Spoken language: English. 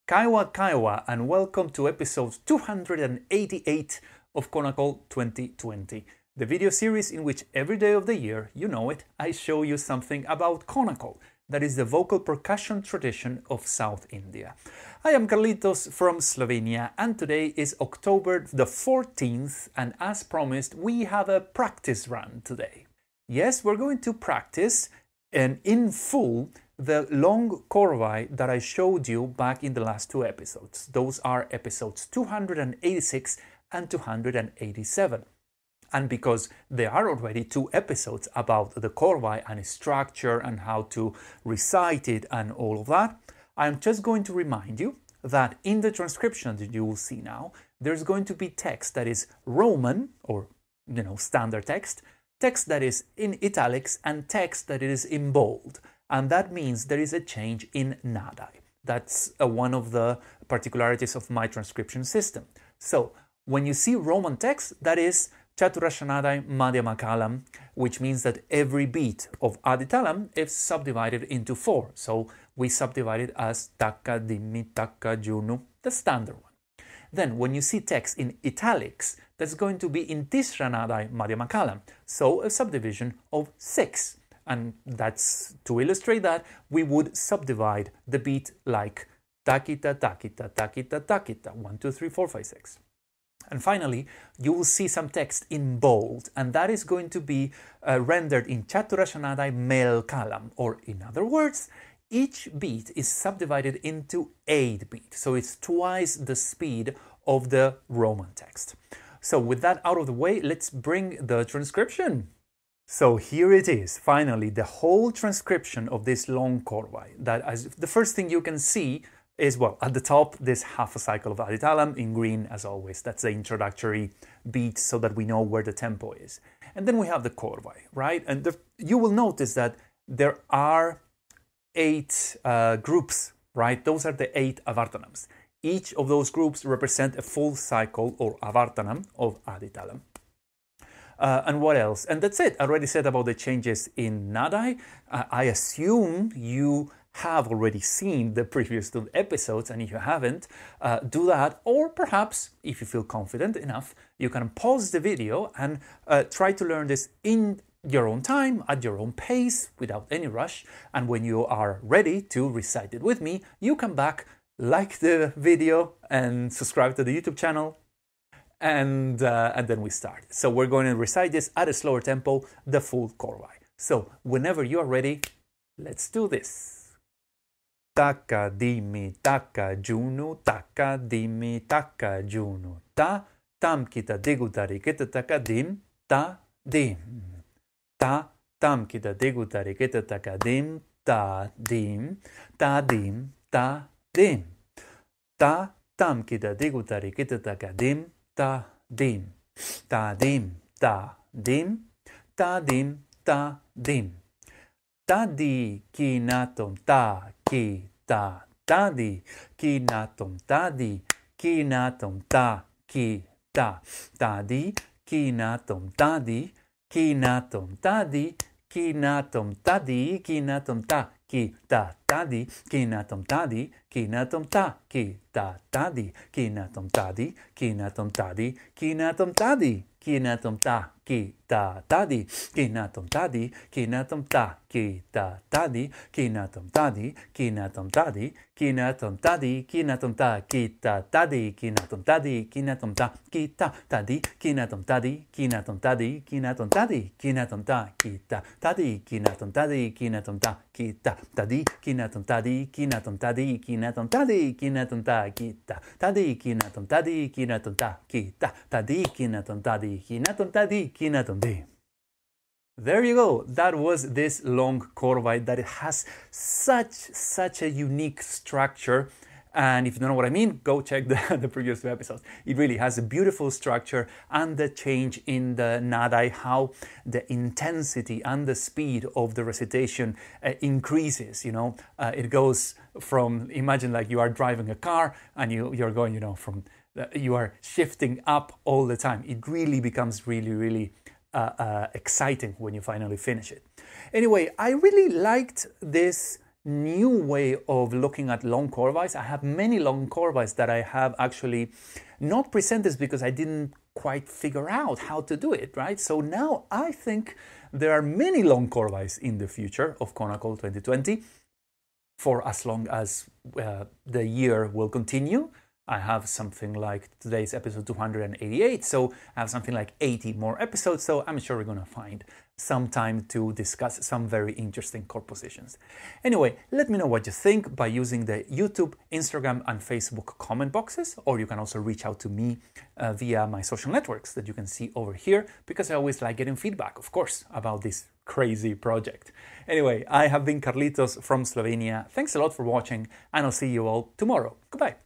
Kaiwa Kaiwa, and welcome to episode 288 of Konnakol 2020, the video series in which every day of the year, you know it, I show you something about Konnakol, that is the vocal percussion tradition of South India. I am Carlitos from Slovenia, and today is October the 14th, and as promised, we have a practice run today. Yes, we're going to practice and in full the long korvai that I showed you back in the last two episodes. Those are episodes 286 and 287. And because there are already two episodes about the korvai and its structure and how to recite it and all of that, I'm just going to remind you that in the transcription that you will see now, there's going to be text that is Roman, or standard text that is in italics, and text that is in bold. And that means there is a change in nadai. That's one of the particularities of my transcription system. So when you see Roman text, that is Chaturashanadai Madhyamakalam, which means that every beat of Aditalam is subdivided into four. So we subdivide it as Taka, Dimmi, Taka, Junu, the standard one. Then when you see text in italics, that's going to be in Tisranadai Madhyamakalam, so a subdivision of 6. And that's, to illustrate that, we would subdivide the beat like takita, takita, takita, takita, 1, 2, 3, 4, 5, 6. And finally, you will see some text in bold, and that is going to be rendered in Chaturashanadai Melkalam, or in other words, each beat is subdivided into 8 beats, so it's twice the speed of the Roman text. So with that out of the way, let's bring the transcription. So here it is, finally, the whole transcription of this long korvai. That, as the first thing you can see is, well, at the top, this half a cycle of Aditalam in green, as always. That's the introductory beat so that we know where the tempo is. And then we have the korvai, right? And you will notice that there are 8 groups, right? Those are the 8 avartanams. Each of those groups represent a full cycle or avartanam of Aditalam. And what else? And that's it. I already said about the changes in nadai. I assume you have already seen the previous 2 episodes, and if you haven't, do that. Or perhaps, if you feel confident enough, you can pause the video and try to learn this in your own time, at your own pace, without any rush. And when you are ready to recite it with me, you come back, like the video, and subscribe to the YouTube channel. And then we start. So we're going to recite this at a slower tempo, the full korvai. So whenever you are ready, let's do this. Taka dimmi taka junu, taka dimmi taka junu, ta tam kita digutari kita taka dim, ta dim. Ta tam kita digutari kita taka dim, ta dim, ta dim, ta dim. Ta tam kita digutari kita taka dim, ta dim, ta dim, ta dim, ta dim, ta dim. Tadi kinatom ta ki ta tadi kinatom tadi kinatom ta ki ta tadi kinatom tadi kinatom tadi kinatom tadi kinatom ta ki ta tadi kinatom tadi kinatom ta ki ta tadi kinatom tadi kinatom tadi kinatom tadi kinatom ta ki ta tadi kinatom tadi kinatom ta ki ta tadi kinatom tadi kinatom tadi kinatom tadi kinatom ta ki ta tadi kinatom tadi kinatom ta ki ta tadi kinatom tadi kinatom tadi kinatom tadi kinatom ta ki ta tadi kinatom tadi kinatom ta ki ta tadi kinatom tadi kinatom tadi kinatom tadi kinatom ta ki ta tadi kinatom tadi kinatom ta ki ta tadi kinatom tadi kinatom tadi kinatom di. There you go. That was this long korvai that it has such a unique structure. And if you don't know what I mean, go check the previous 2 episodes. It really has a beautiful structure, and the change in the nadai, how the intensity and the speed of the recitation increases, It goes from, imagine like you are driving a car and you're going, you are shifting up all the time. It really becomes really exciting when you finally finish it. Anyway, I really liked this new way of looking at long korvais. I have many long korvais that I have actually not presented because I didn't quite figure out how to do it, right? So now I think there are many long korvais in the future of Konnakol 2020 for as long as the year will continue. I have something like today's episode 288, so I have something like 80 more episodes, so I'm sure we're going to find some time to discuss some very interesting chord positions. Anyway, let me know what you think by using the YouTube, Instagram and Facebook comment boxes, or you can also reach out to me via my social networks that you can see over here, because I always like getting feedback, of course, about this crazy project. Anyway, I have been Carlitos from Slovenia. Thanks a lot for watching, and I'll see you all tomorrow. Goodbye.